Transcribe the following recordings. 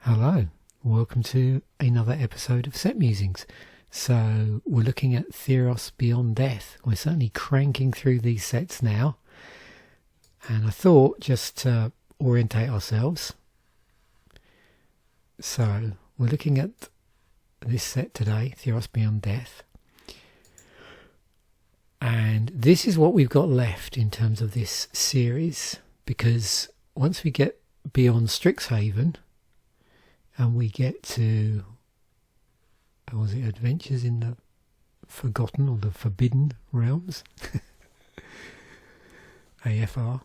Hello, welcome to another episode of Set Musings. So we're looking at Theros Beyond Death. We're certainly cranking through these sets now, and I thought just to orientate ourselves. So we're looking at this set today, Theros Beyond Death, and this is what we've got left in terms of this series, because once we get beyond Strixhaven and we get to, was it Adventures in the Forgotten or the Forbidden Realms? AFR.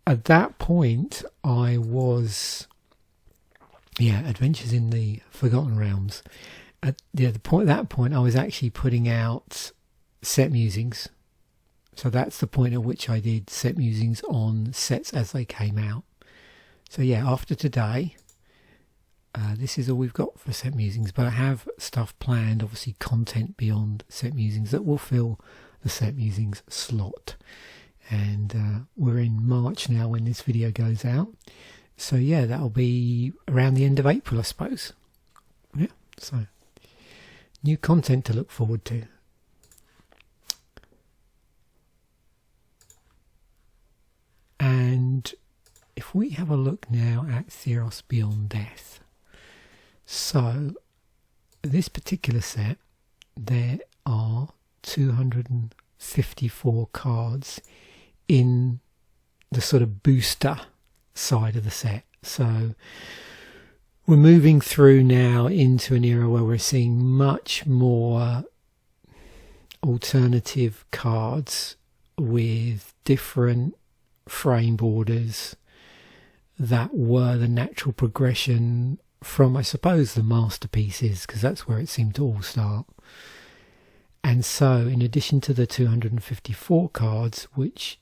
At that point, I was, Adventures in the Forgotten Realms. At that point, I was actually putting out Set Musings. So that's the point at which I did Set Musings on sets as they came out. So after today, this is all we've got for Set Musings, but I have stuff planned, obviously content beyond Set Musings that will fill the Set Musings slot. And we're in March now when this video goes out. So that'll be around the end of April, I suppose. So new content to look forward to. And if we have a look now at Theros Beyond Death, so this particular set, there are 254 cards in the sort of booster side of the set. So we're moving through now into an era where we're seeing much more alternative cards with different frame borders that were the natural progression from, I suppose, the masterpieces, because that's where it seemed to all start. And so in addition to the 254 cards, which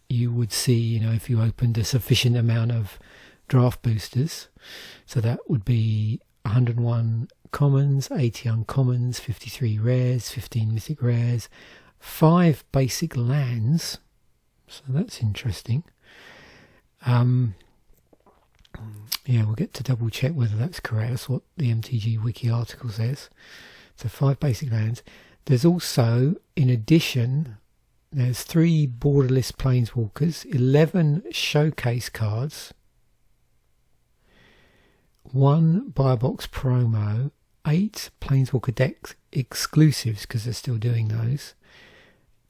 you would see, if you opened a sufficient amount of draft boosters, so that would be 101 commons, 80 uncommons, 53 rares, 15 mythic rares, 5 basic lands. So that's interesting. We'll get to double check whether that's correct. That's what the MTG Wiki article says. So 5 basic lands. There's also, in addition, there's 3 borderless planeswalkers, 11 showcase cards, 1 buy box promo, 8 planeswalker deck exclusives, because they're still doing those,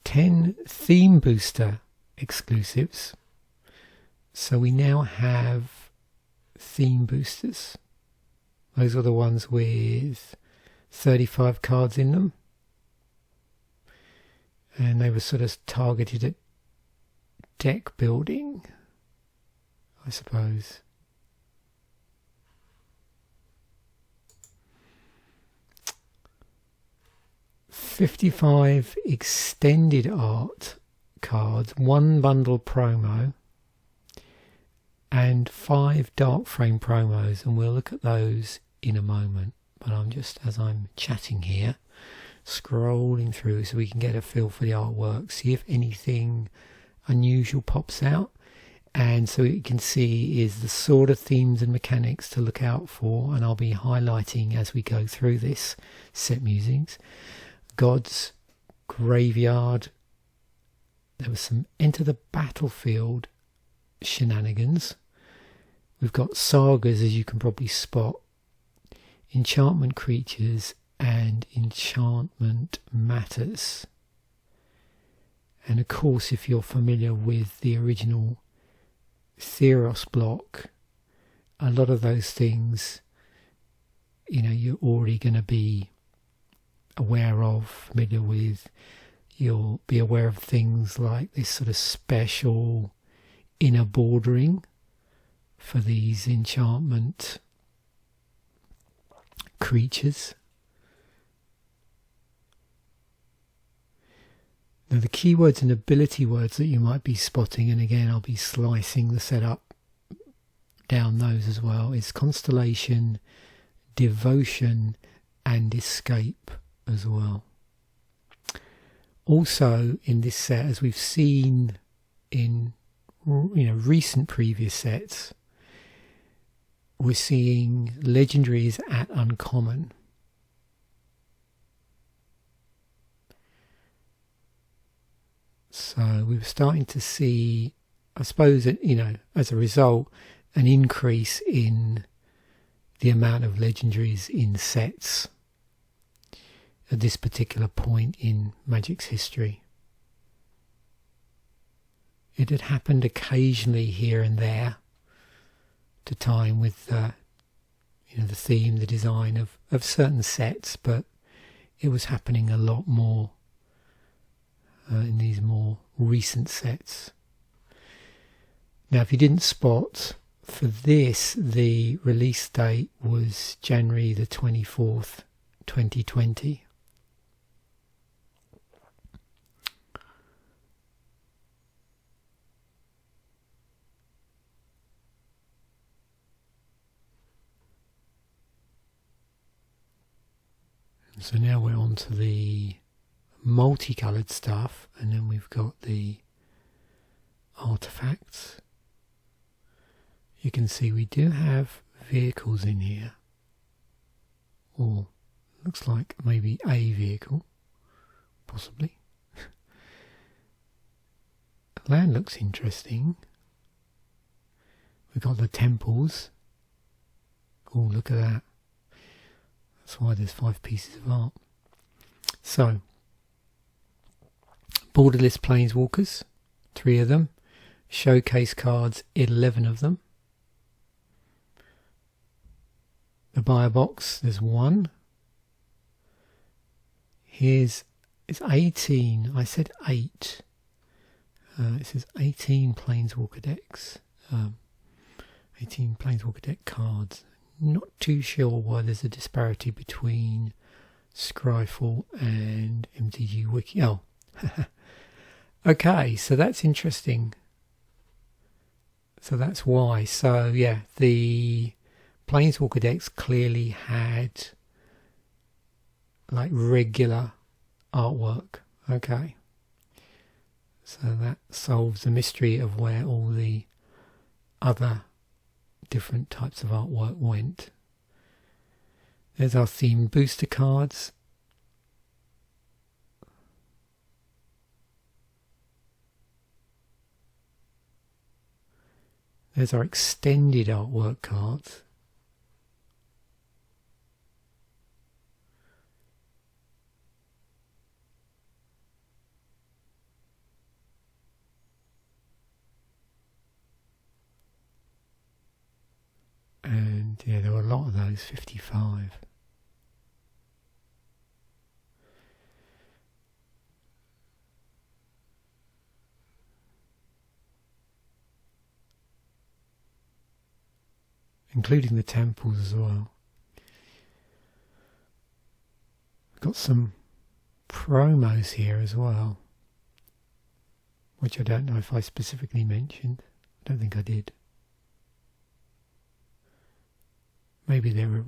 10 theme booster exclusives. So we now have theme boosters. Those are the ones with 35 cards in them, and they were sort of targeted at deck building, I suppose. $55 extended art cards, 1 bundle promo, and 5 dark frame promos, and we'll look at those in a moment. But I'm just, as I'm chatting here, scrolling through so we can get a feel for the artwork, see if anything unusual pops out, and so you can see is the sort of themes and mechanics to look out for, and I'll be highlighting as we go through this Set Musings. God's Graveyard. There was some Enter the Battlefield shenanigans. We've got sagas, as you can probably spot, enchantment creatures, and enchantment matters. And of course, if you're familiar with the original Theros block, a lot of those things, you're already going to be aware of, familiar with. You'll be aware of things like this sort of special inner bordering for these enchantment creatures. Now the keywords and ability words that you might be spotting, and again I'll be slicing the setup down those as well, is constellation, devotion and escape as well. Also in this set, as we've seen in recent previous sets, we're seeing legendaries at uncommon. So we were starting to see, I suppose, as a result, an increase in the amount of legendaries in sets at this particular point in Magic's history. It had happened occasionally here and there to time with the theme, the design of certain sets, but it was happening a lot more in these more recent sets. Now, if you didn't spot, for this, the release date was January the 24th, 2020. So now we're on to the multicoloured stuff, and then we've got the artifacts. You can see we do have vehicles in here, or looks like maybe a vehicle, possibly. Land looks interesting. We've got the temples. Oh, look at that. That's why there's 5 pieces of art. So, borderless planeswalkers, 3 of them. Showcase cards, 11 of them. The buyer box, there's 1. It's 18. I said 8. It says 18 planeswalker decks. 18 planeswalker deck cards. Not too sure why there's a disparity between Scryfall and MTG Wiki. Oh, okay, so that's interesting. So that's why. So yeah, the Planeswalker decks clearly had like regular artwork. Okay, so that solves the mystery of where all the other different types of artwork went. There's our theme booster cards. There's our extended artwork cards. And yeah, there were a lot of those, 55. Including the temples as well. Got some promos here as well, which I don't know if I specifically mentioned. I don't think I did. Maybe they're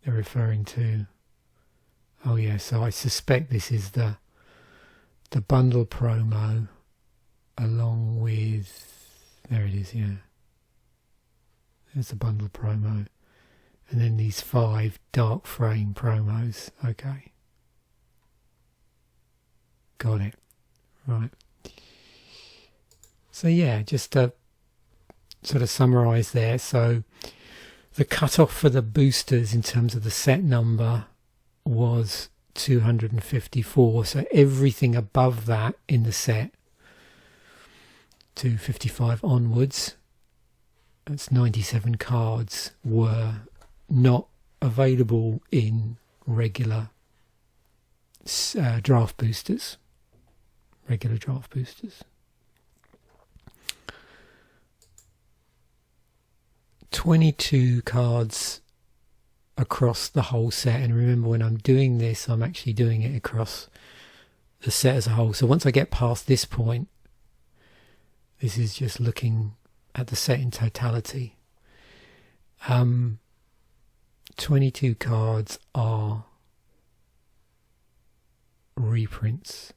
referring to. Oh yeah, so I suspect this is the bundle promo along with, there it is, yeah. There's the bundle promo. And then these 5 dark frame promos. Okay. Got it. Right. So yeah, just to sort of summarise there. So the cutoff for the boosters in terms of the set number was 254. So everything above that in the set, 255 onwards, that's 97 cards, were not available in regular draft boosters. Regular draft boosters. 22 cards across the whole set, and remember, when I'm doing this, I'm actually doing it across the set as a whole. So once I get past this point, this is just looking at the set in totality. 22 cards are reprints.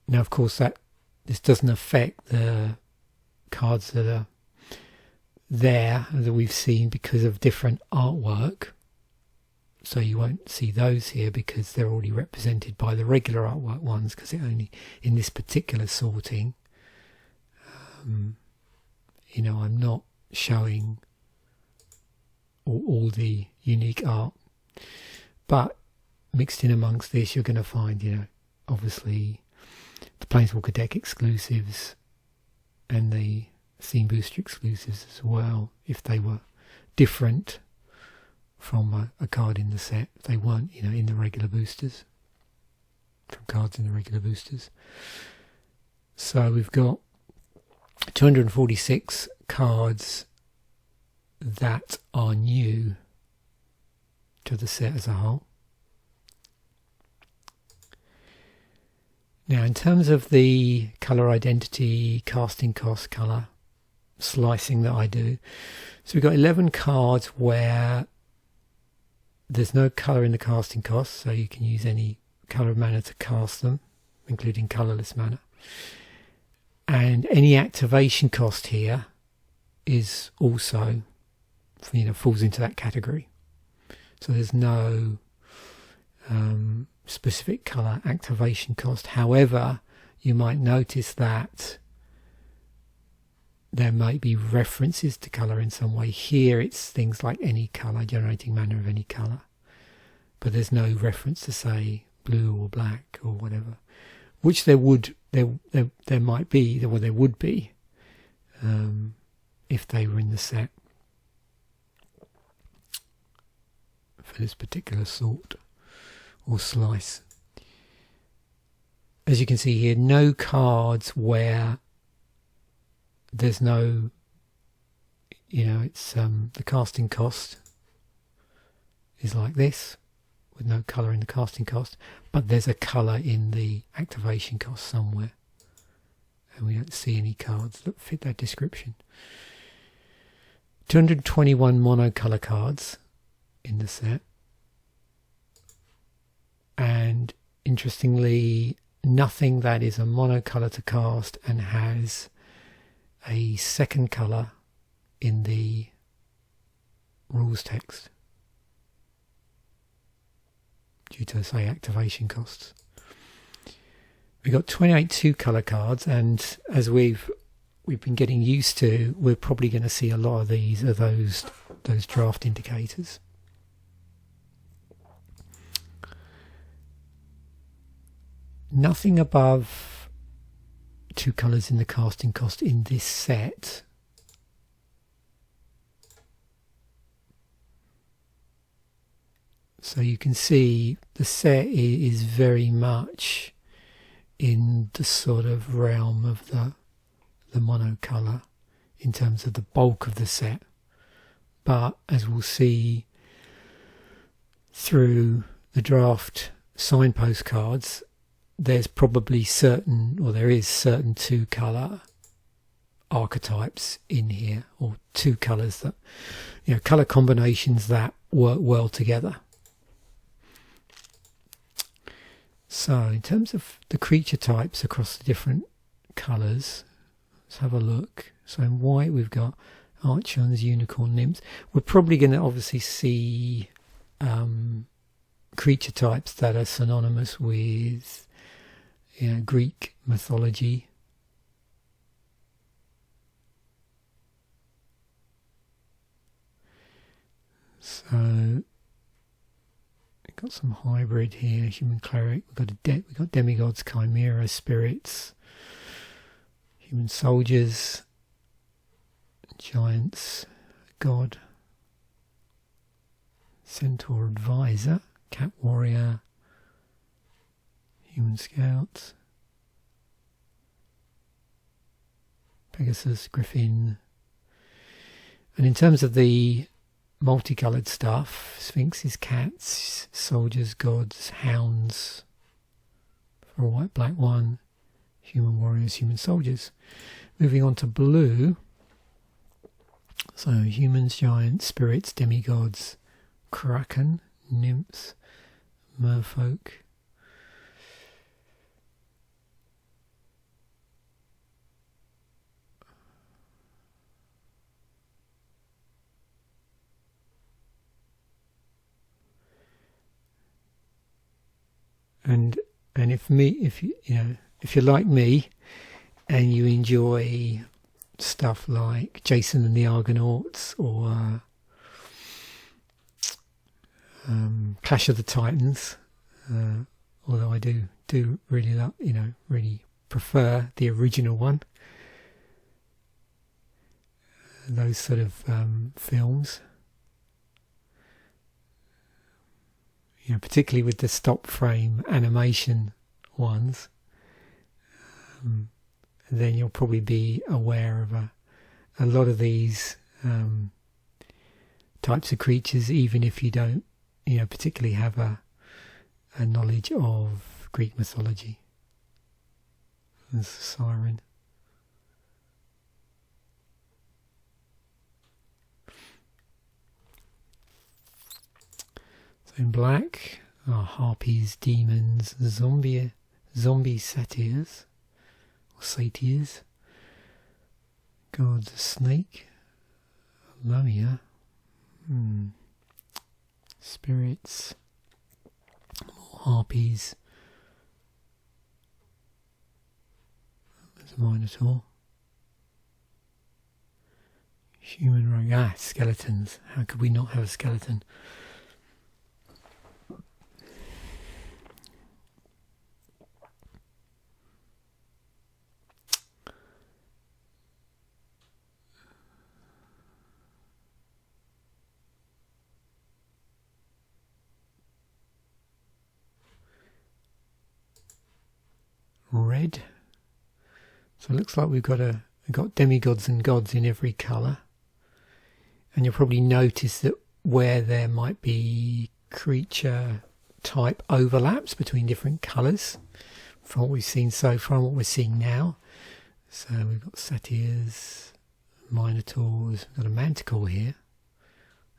Now, of course, that this doesn't affect the cards that are there that we've seen because of different artwork. So you won't see those here because they're already represented by the regular artwork ones, because it only in this particular sorting, you know, I'm not showing all the unique art. But mixed in amongst this, you're going to find, you know, obviously the Planeswalker deck exclusives and the Theme Booster exclusives as well, if they were different from a card in the set. They weren't, you know, in the regular boosters, from cards in the regular boosters. So we've got 246 cards that are new to the set as a whole. Now, in terms of the colour identity, casting cost, colour slicing that I do, so we've got 11 cards where there's no colour in the casting cost, so you can use any colour of mana to cast them, including colourless mana. And any activation cost here is also, you know, falls into that category. So there's no specific colour activation cost. However, you might notice that there might be references to colour in some way. Here it's things like any colour, generating mana of any colour. But there's no reference to, say, blue or black or whatever. Which there might be, or there would be, if they were in the set for this particular sort or slice. As you can see here, no cards where there's no, you know, it's the casting cost is like this, with no colour in the casting cost, but there's a colour in the activation cost somewhere, and we don't see any cards that fit that description. 221 monocolour cards in the set, and interestingly, nothing that is a monocolour to cast and has a second colour in the rules text, due to, say, activation costs. We've got 28 two-colour cards, and as we've been getting used to, we're probably going to see a lot of these are those draft indicators. Nothing above two colours in the casting cost in this set. So you can see the set is very much in the sort of realm of the monocolour in terms of the bulk of the set. But as we'll see through the draft signpost cards, there's probably certain, or there is certain two colour archetypes in here, or two colours that, you know, colour combinations that work well together. So in terms of the creature types across the different colours, let's have a look. So in white we've got Archons, Unicorn, Nymphs. We're probably going to obviously see creature types that are synonymous with, you know, Greek mythology. So we've got some hybrid here, human cleric. We've got demigods, chimera, spirits, human soldiers, giants, god, centaur advisor, cat warrior, human scouts, Pegasus, griffin. And in terms of the multicoloured stuff, sphinxes, cats, soldiers, gods, hounds for a white black one, human warriors, human soldiers. Moving on to blue, so humans, giants, spirits, demigods, kraken, nymphs, merfolk, and if you're like me and you enjoy stuff like Jason and the Argonauts or Clash of the Titans, although I do really really prefer the original one, those sort of films, particularly with the stop frame animation ones, then you'll probably be aware of a lot of these types of creatures, even if you don't particularly have a knowledge of Greek mythology. There's the siren. So in black are harpies, demons, zombie satyrs or satyrs, god's snake, lamia, spirits, more harpies. There's a minotaur. Human rogue. Skeletons. How could we not have a skeleton? Red. So it looks like we've got demigods and gods in every colour, and you'll probably notice that where there might be creature type overlaps between different colours from what we've seen so far and what we're seeing now. So we've got satyrs, minotaurs, we've got a manticore here,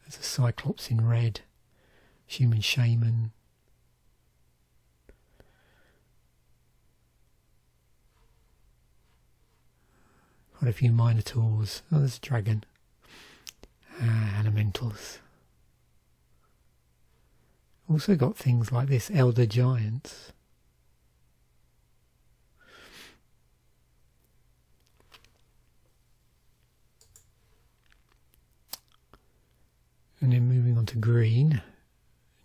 there's a cyclops in red, human shaman, quite a few minotaurs. Oh, there's a dragon. Elementals. Also got things like this, elder giants. And then moving on to green.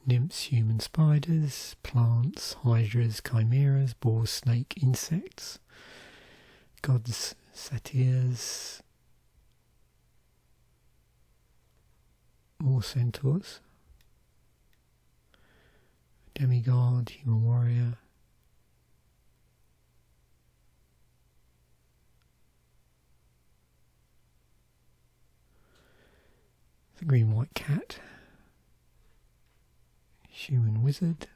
Nymphs, human spiders, plants, hydras, chimeras, boars, snake, insects. Gods, satyrs, more centaurs, demigod, human warrior, the green white cat, human wizard,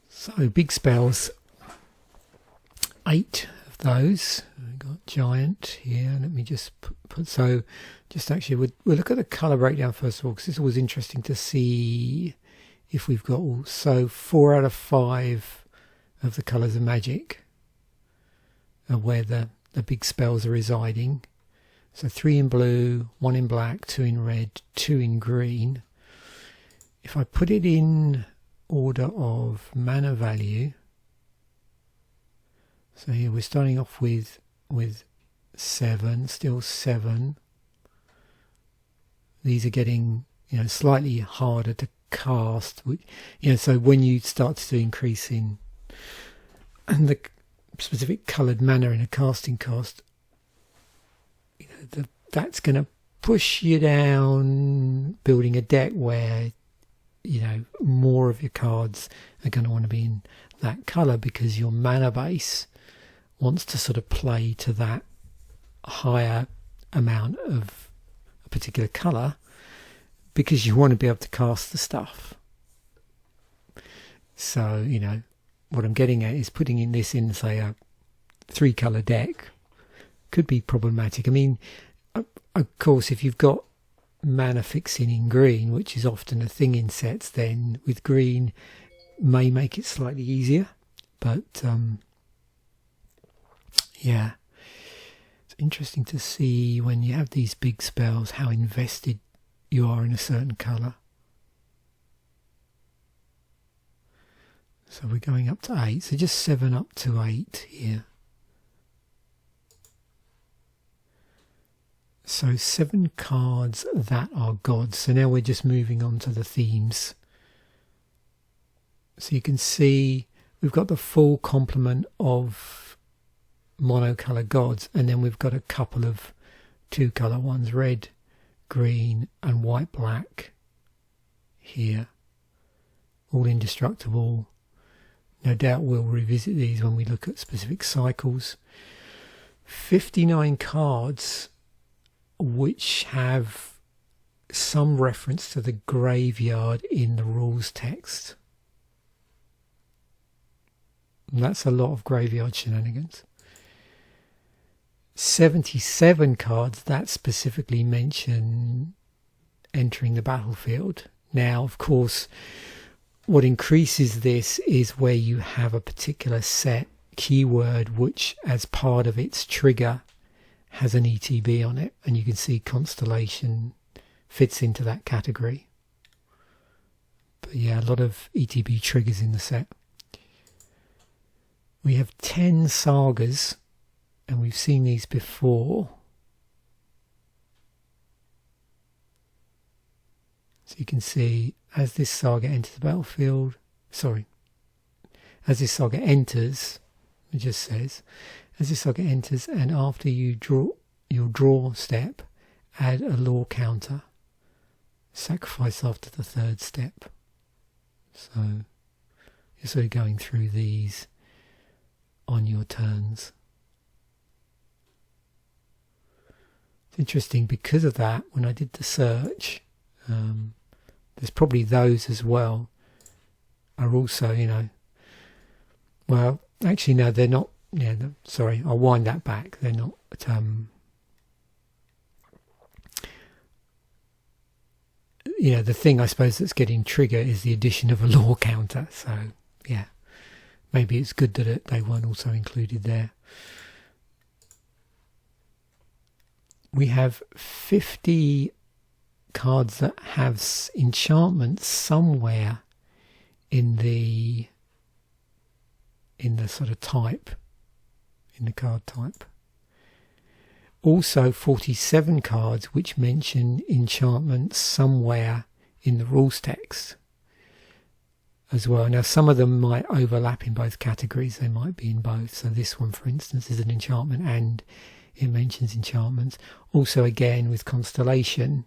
so big spells, 8 of those. We've got giant here. Let me just put so just actually we'll look at the colour breakdown first of all, because it's always interesting to see if we've got all. So 4 out of 5 of the colours of magic are where the big spells are residing. So 3 in blue, 1 in black, 2 in red, 2 in green. If I put it in order of mana value, so here we're starting off with 7, still 7. These are getting slightly harder to cast, so when you start to increase in the specific coloured mana in a casting cost, that's going to push you down building a deck where more of your cards are going to want to be in that colour, because your mana base wants to sort of play to that higher amount of a particular colour, because you want to be able to cast the stuff. So what I'm getting at is putting in this in, say, a 3 colour deck could be problematic. I mean, of course, if you've got mana fixing in green, which is often a thing in sets, then with green may make it slightly easier, but yeah. It's interesting to see when you have these big spells how invested you are in a certain colour. So we're going up to 8, so just 7 up to 8 here. So 7 cards that are gods. So now we're just moving on to the themes. So you can see we've got the full complement of monocolour gods, and then we've got a couple of 2-colour ones, red, green and white black here. All indestructible. No doubt we'll revisit these when we look at specific cycles. 59 cards which have some reference to the graveyard in the rules text. And that's a lot of graveyard shenanigans. 77 cards that specifically mention entering the battlefield. Now, of course, what increases this is where you have a particular set keyword which, as part of its trigger, has an ETB on it, and you can see constellation fits into that category. But yeah, a lot of ETB triggers in the set. We have 10 sagas, and we've seen these before. So you can see as this saga enters the battlefield, as this saga enters, it just says, as this saga enters, and after you draw your draw step, add a law counter. Sacrifice after the 3rd step. So you're sort of going through these on your turns. It's interesting because of that, when I did the search, there's probably those as well are also, you know, well, actually no, they're not. Yeah, no, sorry, I'll wind that back. They're not. You know, the thing I suppose that's getting triggered is the addition of a law counter. So yeah, maybe it's good that they weren't also included there. We have 50 cards that have enchantments somewhere in the sort of type. In the card type. Also 47 cards which mention enchantments somewhere in the rules text as well. Now some of them might overlap in both categories, they might be in both. So this one, for instance, is an enchantment and it mentions enchantments. Also again with constellation,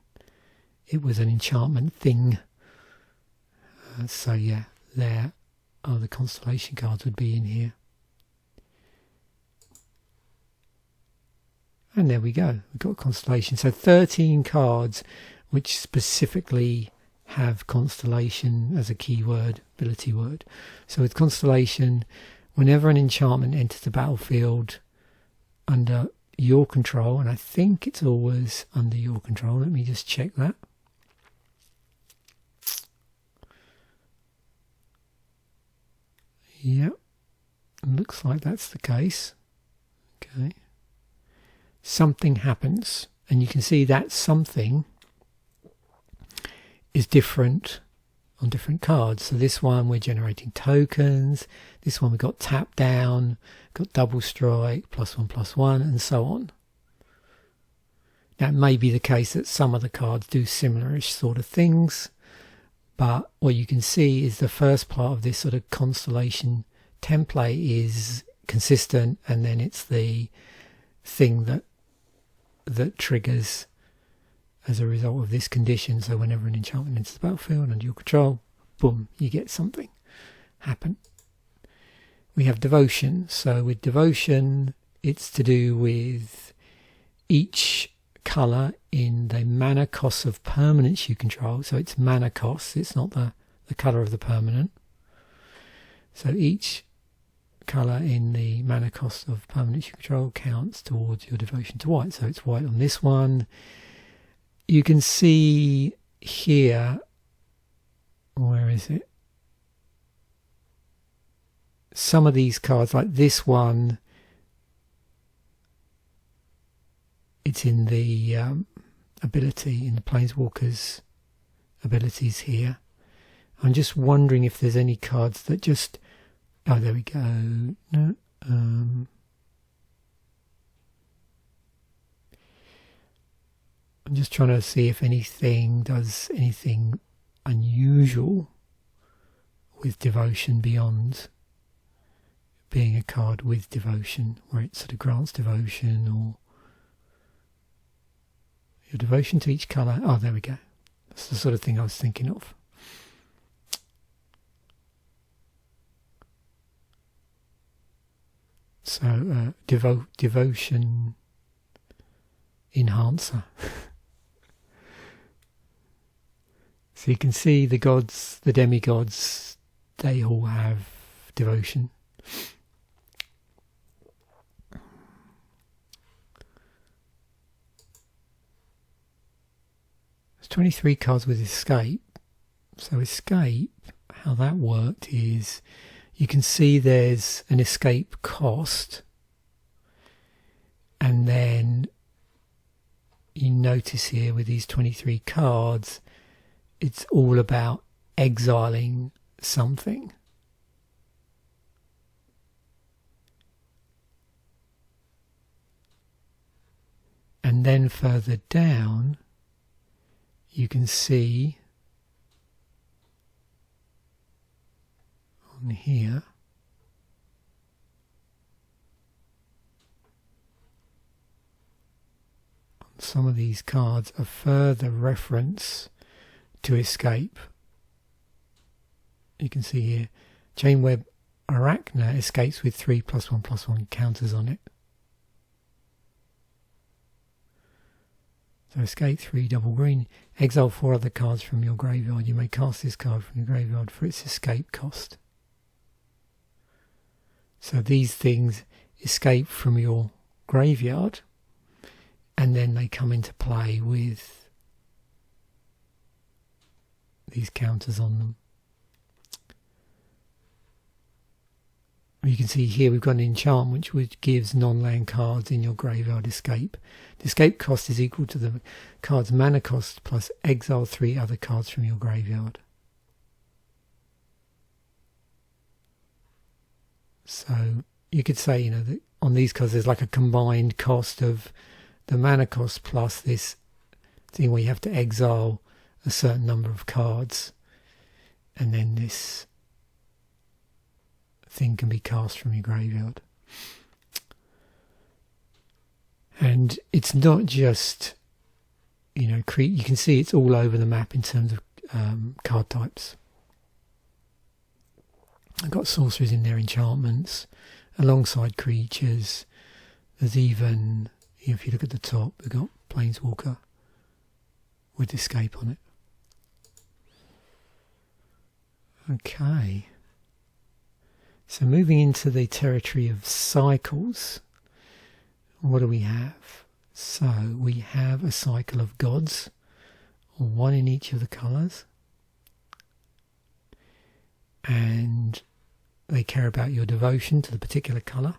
it was an enchantment thing. So yeah, there are the constellation cards would be in here. And there we go, we've got constellation. So 13 cards which specifically have constellation as a keyword, ability word. So with constellation, whenever an enchantment enters the battlefield under your control, and I think it's always under your control, let me just check that. Yep, looks like that's the case. Okay. Something happens, and you can see that something is different on different cards. So this one we're generating tokens, this one we got tap down, got double strike, +1/+1, and so on. Now it may be the case that some of the cards do similarish sort of things, but what you can see is the first part of this sort of constellation template is consistent, and then it's the thing that triggers as a result of this condition. So whenever an enchantment enters the battlefield under your control, boom, you get something happen. We have devotion. So with devotion, it's to do with each colour in the mana cost of permanents you control. So it's mana cost, it's not the colour of the permanent. So each colour in the mana cost of permanents you control counts towards your devotion to white. So it's white on this one. You can see here, where is it? Some of these cards, like this one, it's in the ability, in the Planeswalker's abilities here. I'm just wondering if there's any cards that just... Oh, there we go. No. I'm just trying to see if anything does anything unusual with devotion beyond being a card with devotion, where it sort of grants devotion or your devotion to each colour. Oh, there we go. That's the sort of thing I was thinking of. So, devotion enhancer. So you can see the gods, the demigods, they all have devotion. There's 23 cards with escape. So escape, how that worked is you can see there's an escape cost, and then you notice here with these 23 cards it's all about exiling something. And then further down you can see on here on some of these cards a further reference to escape. You can see here Chainweb Arachna escapes with 3+1/+1 counters on it. So escape 3 double green. Exile 4 other cards from your graveyard. You may cast this card from your graveyard for its escape cost. So these things escape from your graveyard and then they come into play with these counters on them. You can see here we've got an enchantment which gives non-land cards in your graveyard escape. The escape cost is equal to the card's mana cost plus exile 3 other cards from your graveyard. So you could say, you know, that on these cards there's like a combined cost of the mana cost plus this thing where you have to exile a certain number of cards, and then this thing can be cast from your graveyard. And it's not just, you know, you can see it's all over the map in terms of card types. I've got sorceries in there, enchantments, alongside creatures. There's even, if you look at the top, we've got Planeswalker with escape on it. Okay. So moving into the territory of cycles, what do we have? So we have a cycle of gods, one in each of the colours, and they care about your devotion to the particular colour.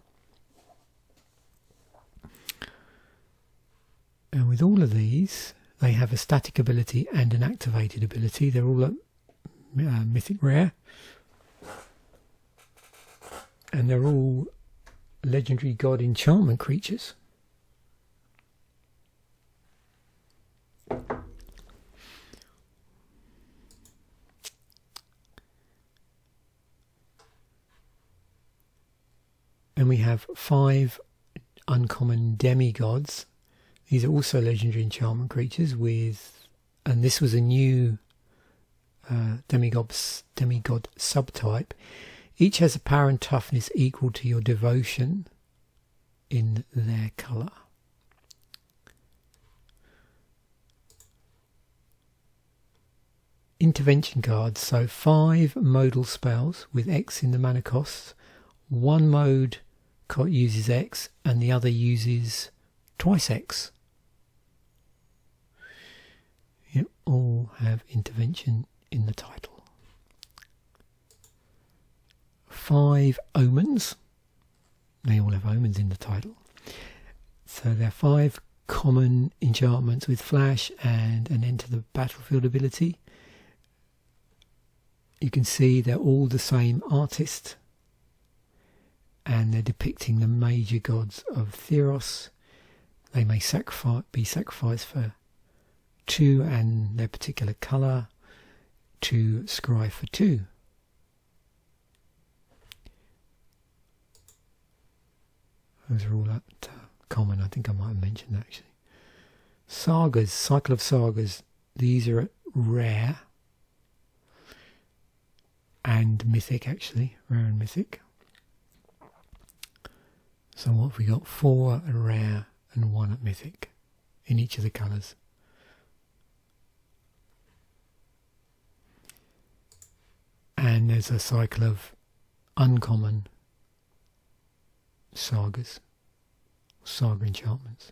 And with all of these, they have a static ability and an activated ability. They're all at mythic rare. And they're all legendary god enchantment creatures. And we have 5 uncommon demigods. These are also legendary enchantment creatures with, and this was a new demigod subtype. Each has a power and toughness equal to your devotion in their colour. Intervention cards, so 5 modal spells with X in the mana costs. One mode uses X and the other uses twice X. You all have intervention in the title. 5 omens. They all have omens in the title. So they're 5 common enchantments with flash and an enter the battlefield ability. You can see they're all the same artist, and they're depicting the major gods of Theros. They may be sacrificed for 2 and their particular colour, to scry for 2. Those are all that common. I think I might have mentioned that actually. Sagas, cycle of sagas. These are rare and mythic actually. Rare and mythic. So what have we got? 4 at rare and 1 at mythic in each of the colours. And there's a cycle of uncommon sagas, saga enchantments.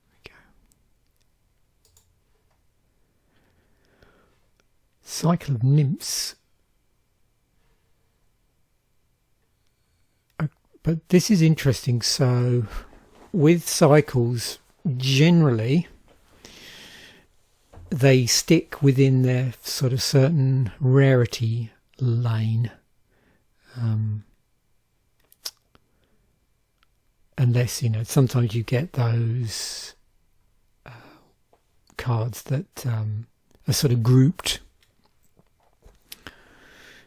There we go. Cycle of nymphs. But this is interesting. So with cycles, generally they stick within their sort of certain rarity lane, unless, you know, sometimes you get those cards that are sort of grouped,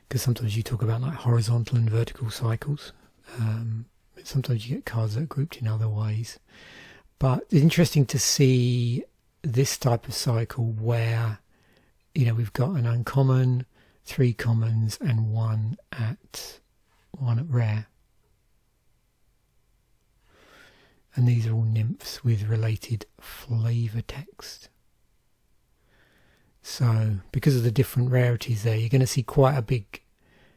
because sometimes you talk about like horizontal and vertical cycles. Sometimes you get cards that are grouped in other ways. But it's interesting to see this type of cycle where, you know, we've got an uncommon, 3 commons, and 1 at rare. And these are all nymphs with related flavour text. So because of the different rarities there, you're going to see quite a big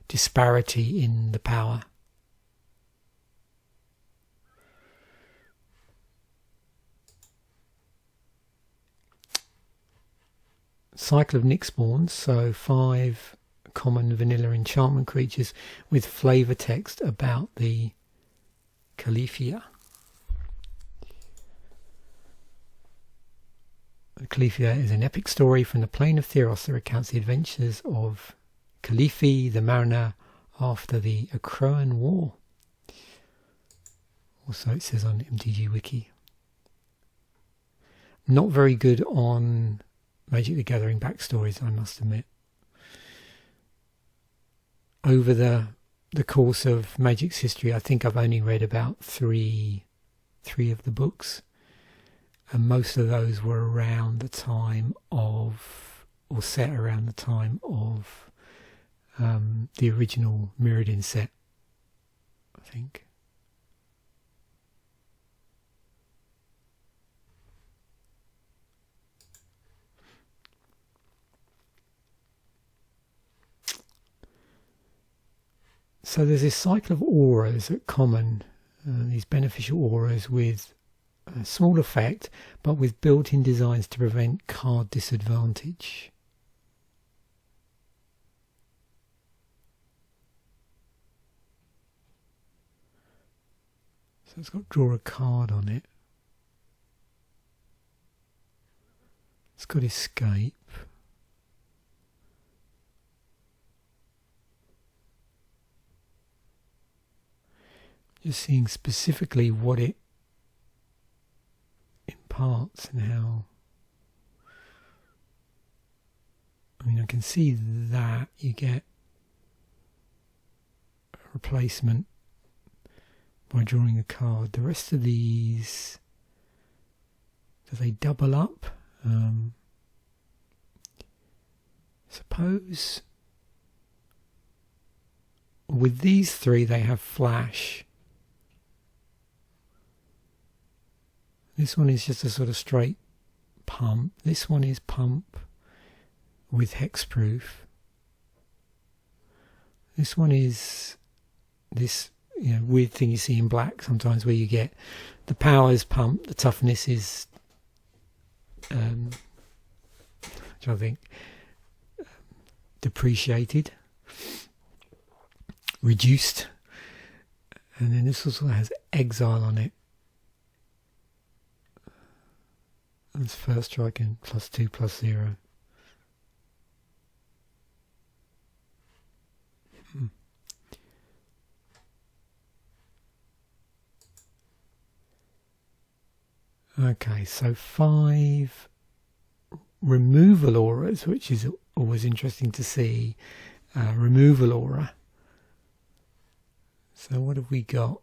disparity in the power. Cycle of Nyxborns, so 5 common vanilla enchantment creatures with flavour text about the Califia. The Califia is an epic story from the plane of Theros that recounts the adventures of Califi, the mariner, after the Acroan War. Also it says on MTG Wiki. Not very good on Magic the Gathering backstories, I must admit. Over the course of Magic's history, I think I've only read about three of the books, and most of those were around the time of, or set around the time of, the original Mirrodin set, I think. So there's this cycle of auras at common, these beneficial auras with a small effect, but with built-in designs to prevent card disadvantage. So it's got draw a card on it. It's got escape. Just seeing specifically what it imparts and how. I mean, I can see that you get a replacement by drawing a card. The rest of these, do they double up? Suppose with these 3 they have flash. This one is just a sort of straight pump. This one is pump with hexproof. This one is this, you know, weird thing you see in black sometimes where you get the power's pump, the toughness is which I think depreciated, reduced, and then this also has exile on it. That's first strike and +2 +0. Okay, so 5 removal auras, which is always interesting to see. Removal aura. So what have we got?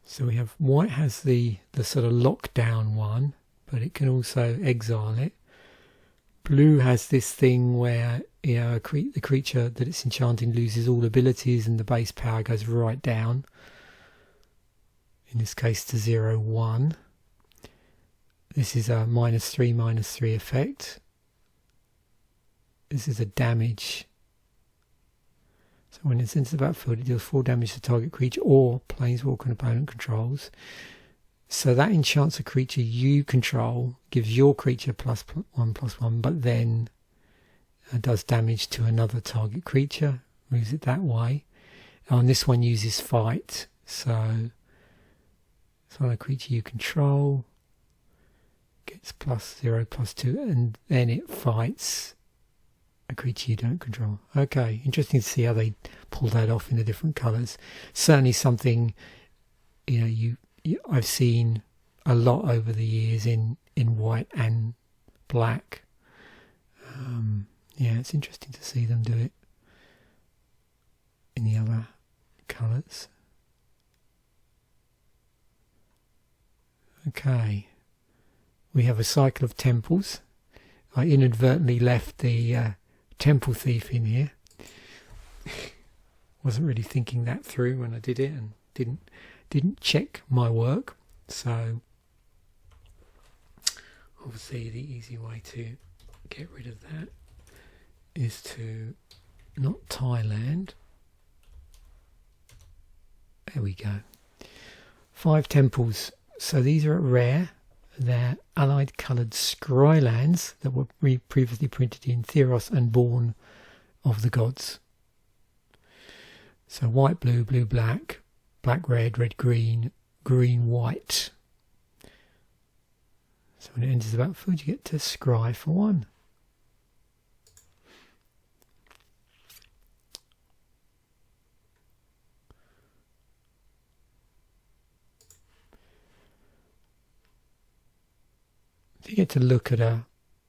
So we have white has the sort of lockdown one, but it can also exile it. Blue has this thing where, you know, the creature that it's enchanting loses all abilities and the base power goes right down. In this case to 0/1. This is a -3/-3 effect. This is a damage. So when it's into the battlefield, it deals 4 damage to target creature or planeswalker and opponent controls. So that enchants a creature you control, gives your creature +1/+1, but then does damage to another target creature, moves it that way. And this one uses fight, so it's on a creature you control, gets +0, +2, and then it fights a creature you don't control. Okay, interesting to see how they pull that off in the different colours. Certainly something, you know, I've seen a lot over the years in white and black. Yeah, it's interesting to see them do it in the other colours. Okay, we have a cycle of temples. I inadvertently left the temple thief in here. Wasn't really thinking that through when I did it, and didn't check my work. So obviously the easy way to get rid of that is to not Thailand. There we go. 5 temples. So these are rare. They're allied coloured scrylands that were previously printed in Theros and Born of the Gods. So white, blue, blue, black, black, red, red, green, green, white. So when it enters the battlefield, you get to scry for 1. You get to look at a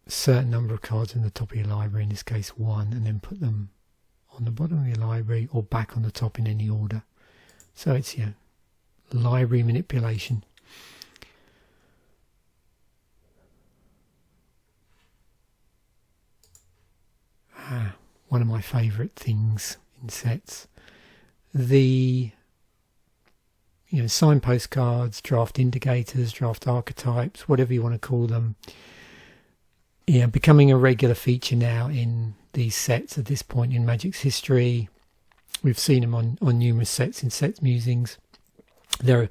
certain number of cards in the top of your library, in this case 1, and then put them on the bottom of your library or back on the top in any order. So it's your library manipulation. One of my favourite things in sets. The signpost cards, draft indicators, draft archetypes, whatever you want to call them, becoming a regular feature now in these sets at this point in Magic's history. We've seen them on numerous sets in Sets Musings. They're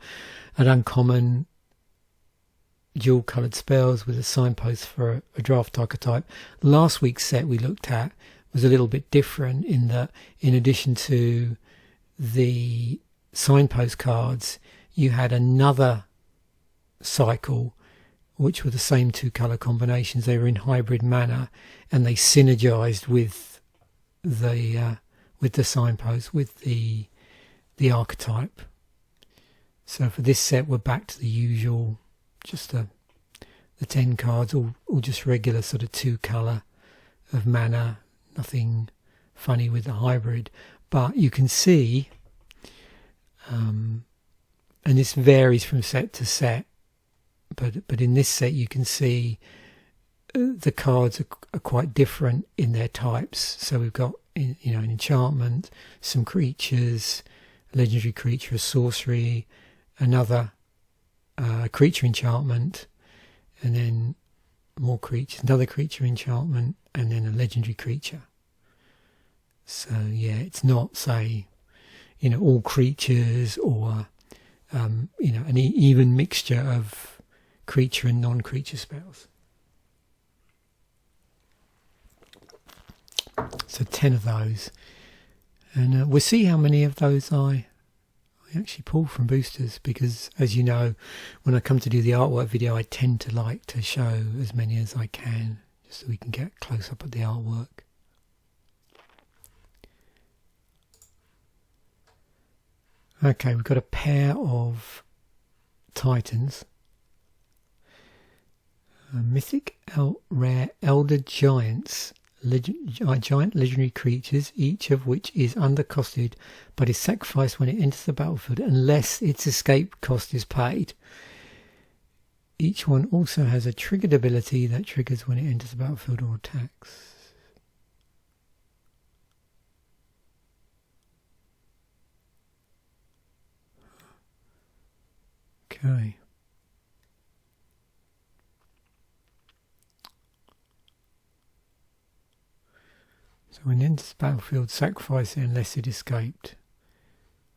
an uncommon dual coloured spells with a signpost for a draft archetype. Last week's set we looked at was a little bit different in that, in addition to the signpost cards, you had another cycle which were the same 2 colour combinations. They were in hybrid manner and they synergized with the signpost, with the archetype. So for this set we're back to the usual, just the 10 cards, all just regular sort of 2 colour of mana, nothing funny with the hybrid. But you can see, and this varies from set to set, but in this set you can see the cards are quite different in their types. So we've got an enchantment, some creatures, a legendary creature, a sorcery, another creature enchantment, and then more creatures, another creature enchantment, and then a legendary creature. So yeah, it's not, say, all creatures or an even mixture of creature and non-creature spells. So 10 of those. And we'll see how many of those I actually pull from boosters, because as you know, when I come to do the artwork video, I tend to like to show as many as I can, just so we can get close up at the artwork. Okay, we've got a pair of Titans. Mythic rare Elder Giants. Giant legendary creatures, each of which is undercosted but is sacrificed when it enters the battlefield unless its escape cost is paid. Each one also has a triggered ability that triggers when it enters the battlefield or attacks. Okay. So when it enters the battlefield, sacrifice it unless it escaped.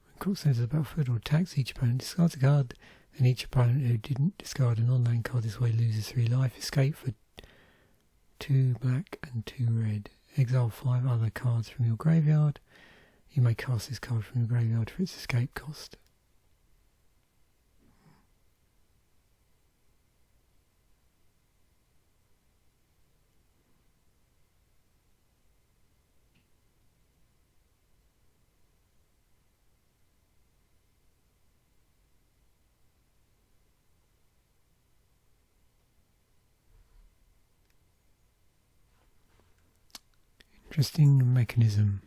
When Crux enters the battlefield or attacks, each opponent discards a card, and each opponent who didn't discard a non-land card this way loses 3 life. Escape for 2 black and 2 red. Exile 5 other cards from your graveyard. You may cast this card from your graveyard for its escape cost. Interesting mechanism.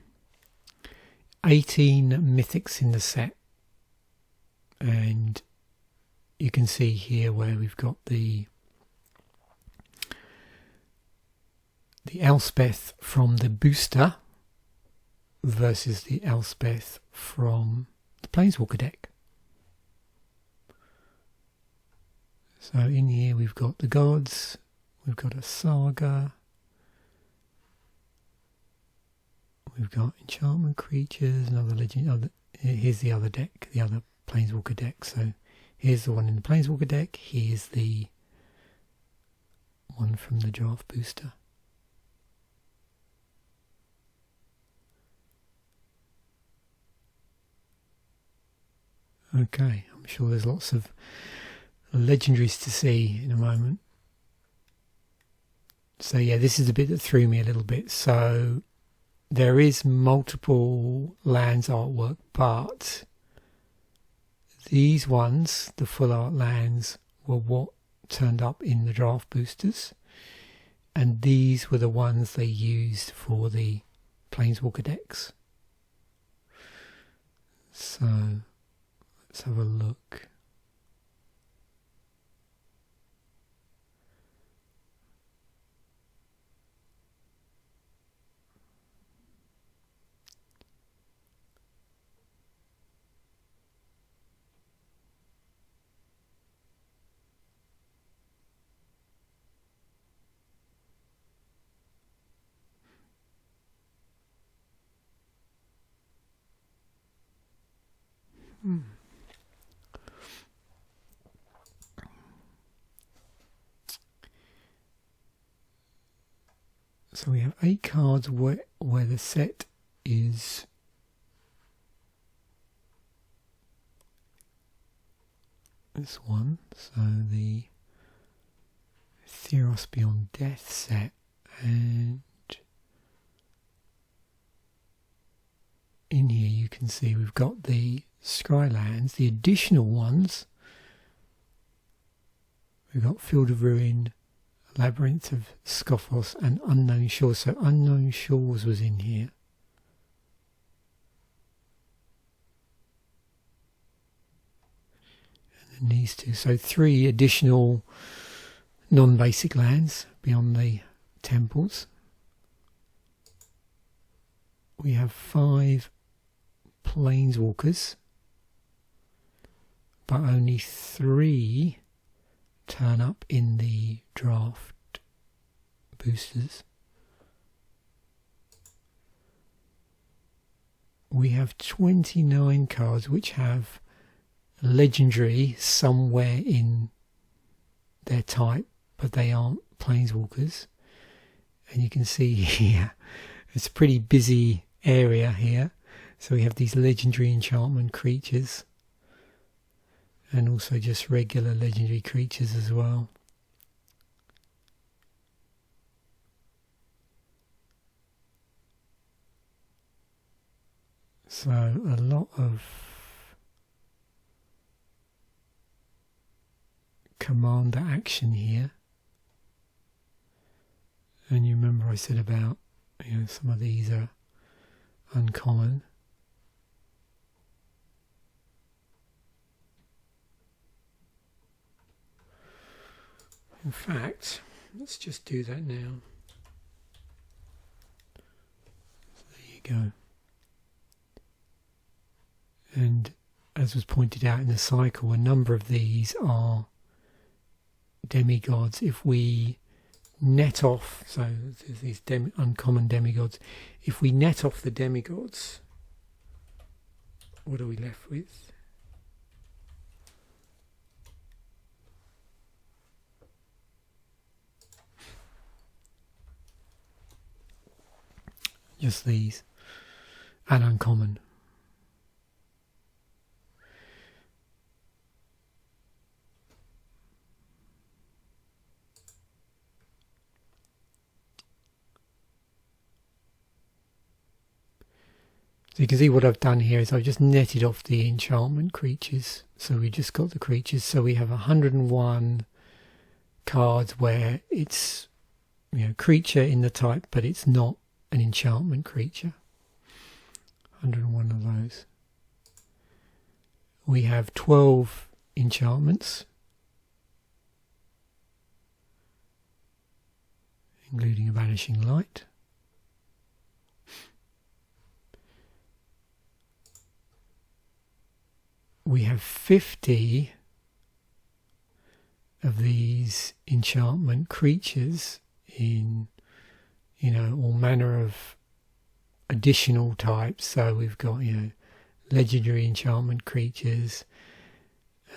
18 mythics in the set, and you can see here where we've got the Elspeth from the booster versus the Elspeth from the Planeswalker deck. So in here we've got the gods, we've got a saga, we've got enchantment creatures, another legend. Here's the other deck, the other Planeswalker deck. So here's the one in the Planeswalker deck. Here's the one from the draft booster. Okay, I'm sure there's lots of legendaries to see in a moment. So yeah, this is the bit that threw me a little bit. So there is multiple lands artwork, but these ones, the full art lands, were what turned up in the draft boosters, and these were the ones they used for the Planeswalker decks. So let's have a look. So we have 8 cards where the set is this one. So the Theros Beyond Death set, and in here you can see we've got the Scrylands, the additional ones. We've got Field of Ruin, Labyrinth of Scophos, and Unknown Shores. So Unknown Shores was in here. And then these two. So 3 additional non-basic lands beyond the temples. We have 5 Planeswalkers, but only 3 turn up in the draft boosters. We have 29 cards which have legendary somewhere in their type, but they aren't Planeswalkers. And you can see here It's a pretty busy area here. So we have these legendary enchantment creatures. And also just regular legendary creatures as well. So a lot of commander action here. And you remember I said about, some of these are uncommon. In fact, let's just do that now. So there you go. And as was pointed out in the cycle, a number of these are demigods. If we net off, so there's these uncommon demigods, if we net off the demigods, what are we left with? Just these, and uncommon. So you can see what I've done here is I've just netted off the enchantment creatures. So we just got the creatures. So we have 101 cards where it's creature in the type, but it's not an enchantment creature. 101 of those. We have 12 enchantments, including a vanishing light. We have 50 of these enchantment creatures in all manner of additional types. So we've got legendary enchantment creatures,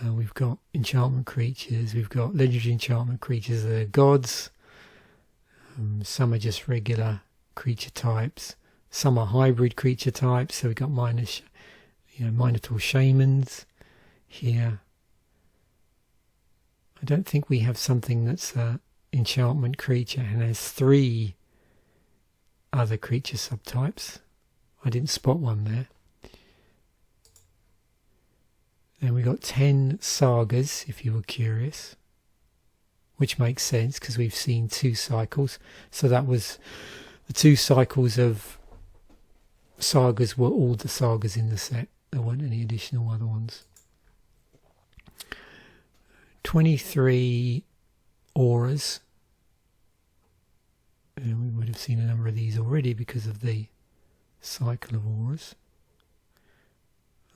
we've got enchantment creatures, we've got legendary enchantment creatures that are gods, some are just regular creature types, some are hybrid creature types. So we've got Minotaur shamans here. I don't think we have something that's an enchantment creature and has 3 other creature subtypes. I didn't spot one there. Then we got 10 sagas, if you were curious, which makes sense because we've seen 2 cycles. So that was the 2 cycles of sagas were all the sagas in the set. There weren't any additional other ones. 23 auras. And we would have seen a number of these already because of the cycle of auras.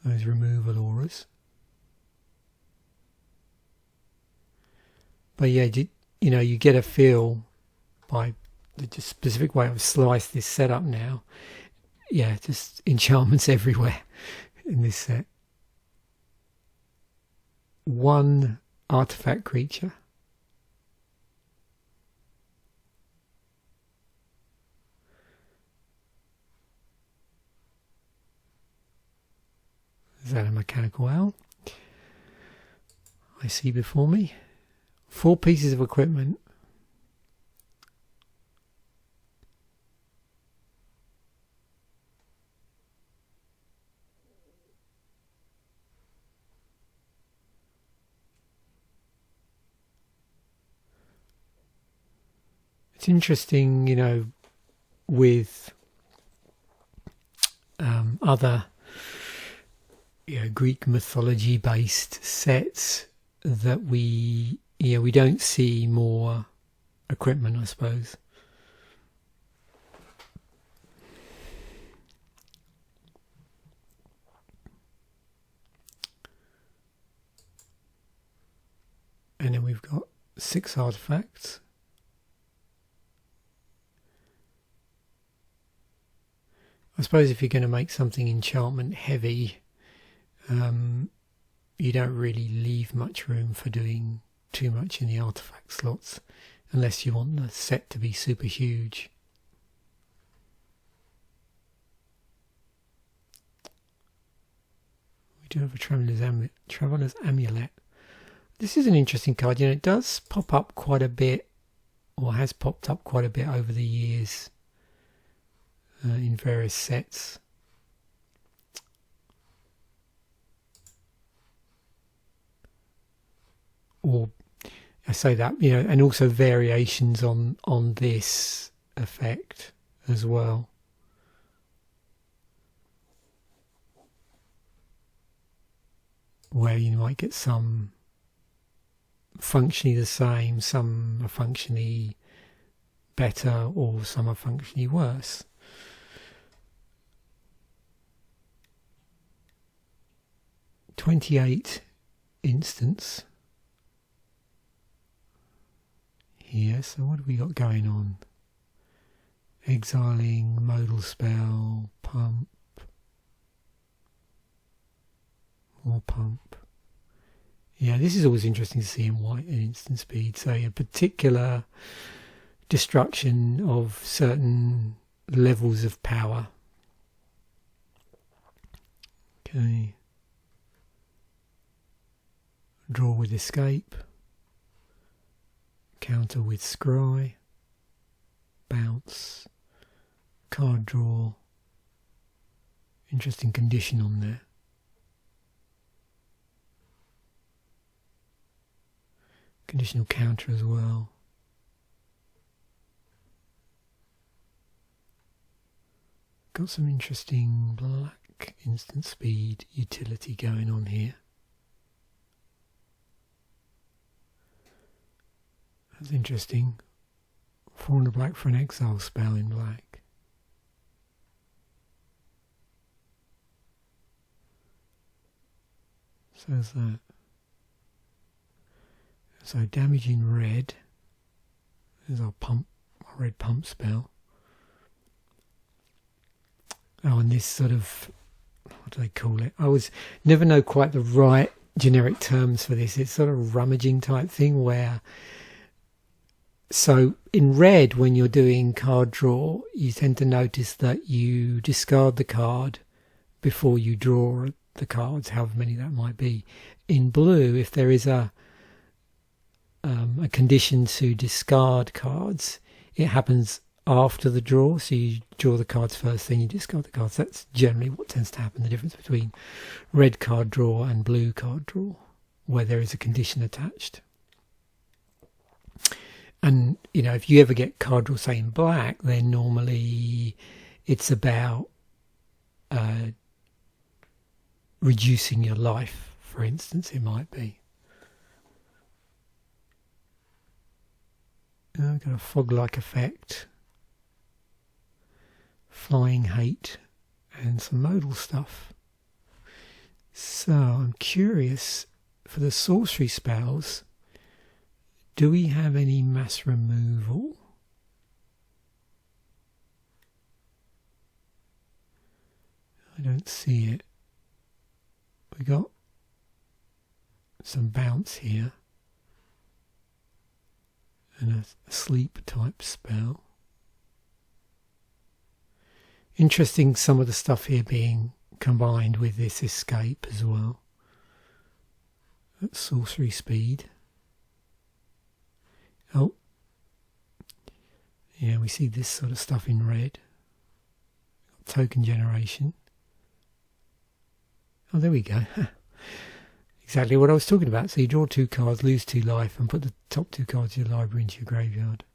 Those removal auras. But yeah, you get a feel by the specific way I've sliced this setup now. Yeah, just enchantments everywhere in this set. 1 artifact creature. Is that a mechanical owl? I see before me 4 pieces of equipment. It's interesting, with other Greek mythology based sets that we don't see more equipment, I suppose. And then we've got 6 artifacts. I suppose if you're going to make something enchantment heavy, you don't really leave much room for doing too much in the artifact slots, unless you want the set to be super huge. We do have a Traveller's Amulet. This is an interesting card. You know, it does pop up quite a bit, or has popped up quite a bit over the years in various sets. Or I say that, you know, and also variations on this effect as well. Where you might get some functionally the same, some are functionally better, or some are functionally worse. "28 instants here, so what have we got going on? Exiling, modal spell, pump, more pump. Yeah, this is always interesting to see in white and instant speed. So a particular destruction of certain levels of power. Okay. Draw with escape. Counter with scry. Bounce. Card draw. Interesting condition on there. Conditional counter as well. Got some interesting black instant speed utility going on here. That's interesting. 4 and a black for an exile spell in black. So is that. So damage in red. There's our pump, our red pump spell. Oh, and this sort of, what do they call it? I always never know quite the right generic terms for this. It's sort of rummaging type thing where, so in red, when you're doing card draw, you tend to notice that you discard the card before you draw the cards, however many that might be. In blue, if there is a condition to discard cards, it happens after the draw, so you draw the cards first, then you discard the cards. That's generally what tends to happen, the difference between red card draw and blue card draw, where there is a condition attached. And, you know, if you ever get card draw, say, in black, then normally it's about reducing your life, for instance, it might be. I've got a fog-like effect, flying hate, and some modal stuff. So I'm curious, for the sorcery spells, do we have any mass removal? I don't see it. We got some bounce here. And a sleep type spell. Interesting, some of the stuff here being combined with this escape as well. That's sorcery speed. Oh, yeah, we see this sort of stuff in red. Token generation. Oh, there we go. Exactly what I was talking about. So you draw 2 cards, lose 2 life, and put the top 2 cards of your library into your graveyard.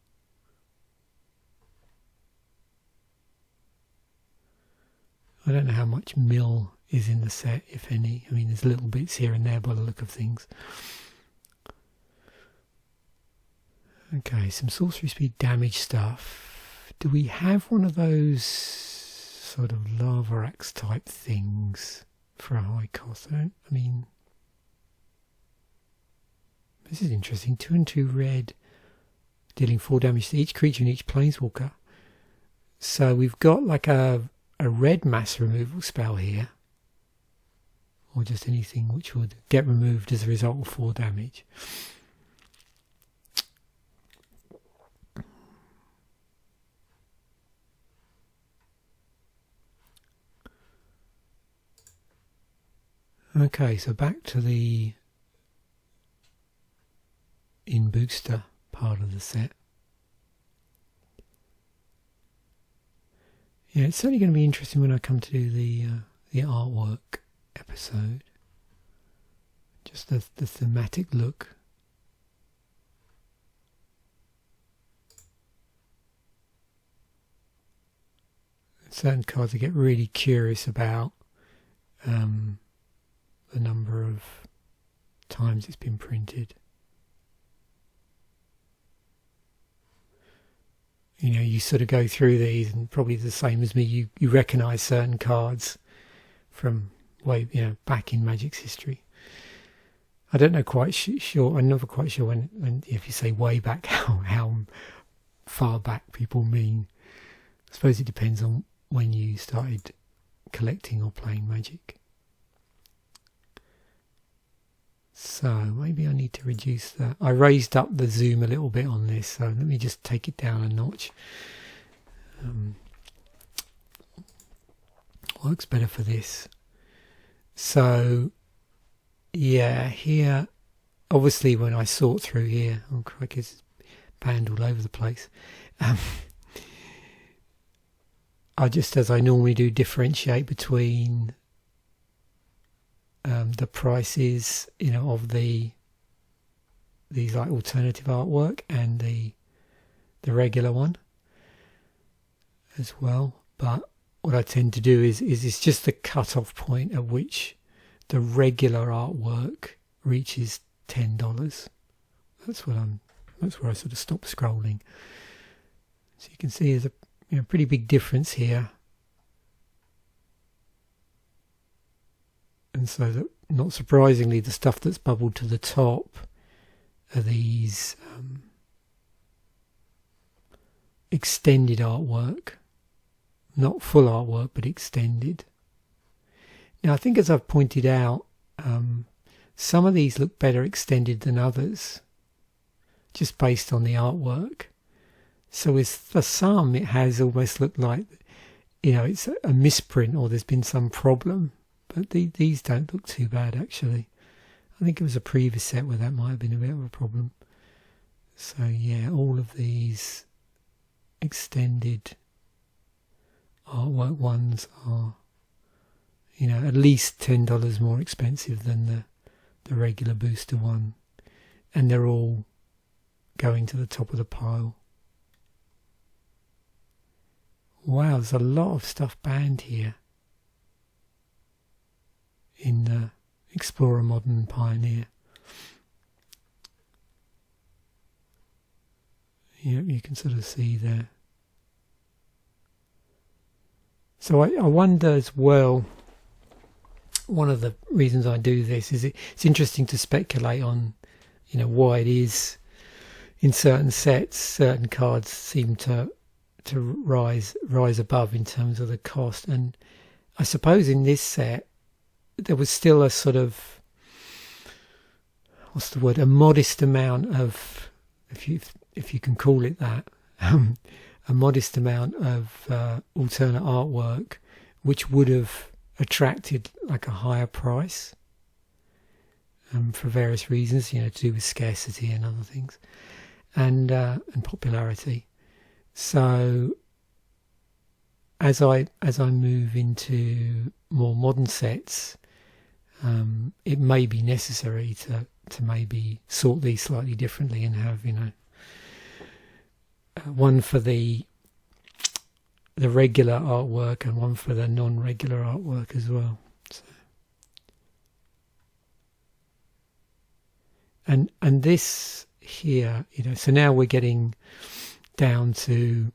I don't know how much mill is in the set, if any. I mean, there's little bits here and there by the look of things. Okay, some sorcery speed damage stuff. Do we have one of those sort of lava axe type things for a high cost? I mean, this is interesting. 2 and 2 red, dealing 4 damage to each creature and each planeswalker. So we've got like a red mass removal spell here, or just anything which would get removed as a result of 4 damage. Okay, so back to the in booster part of the set. Yeah, it's certainly going to be interesting when I come to do the artwork episode. Just the thematic look. Certain cards I get really curious about the number of times it's been printed. You know, you sort of go through these, and probably the same as me, you recognise certain cards from way, back in Magic's history. I don't know quite sure. I'm never quite sure when if you say way back, how far back people mean. I suppose it depends on when you started collecting or playing Magic. So maybe I need to reduce that. I raised up the zoom a little bit on this, so let me just take it down a notch. Works better for this. So yeah, here, obviously when I sort through here, oh crikey, it's banned all over the place. I just, as I normally do, differentiate between the prices, of these like alternative artwork and the regular one as well. But what I tend to do is it's just the cut-off point at which the regular artwork reaches $10. That's where I sort of stop scrolling. So you can see there's a pretty big difference here. And so that, not surprisingly, the stuff that's bubbled to the top are these extended artwork. Not full artwork, but extended. Now, I think, as I've pointed out, some of these look better extended than others, just based on the artwork. So for some, it has almost looked like, it's a misprint or there's been some problem. But these don't look too bad, actually. I think it was a previous set where that might have been a bit of a problem. So yeah, all of these extended artwork ones are, at least $10 more expensive than the regular booster one. And they're all going to the top of the pile. Wow, there's a lot of stuff banned here in the Explorer, Modern, Pioneer. Yep, you can sort of see there. So I wonder as well, one of the reasons I do this is it's interesting to speculate on, why it is in certain sets, certain cards seem to rise above in terms of the cost. And I suppose in this set, there was still a sort of, a modest amount of, if you can call it that, a modest amount of alternate artwork, which would have attracted like a higher price for various reasons, to do with scarcity and other things, and popularity. So as I move into more modern sets, it may be necessary to maybe sort these slightly differently and have one for the regular artwork and one for the non-regular artwork as well. So. And this here, so now we're getting down to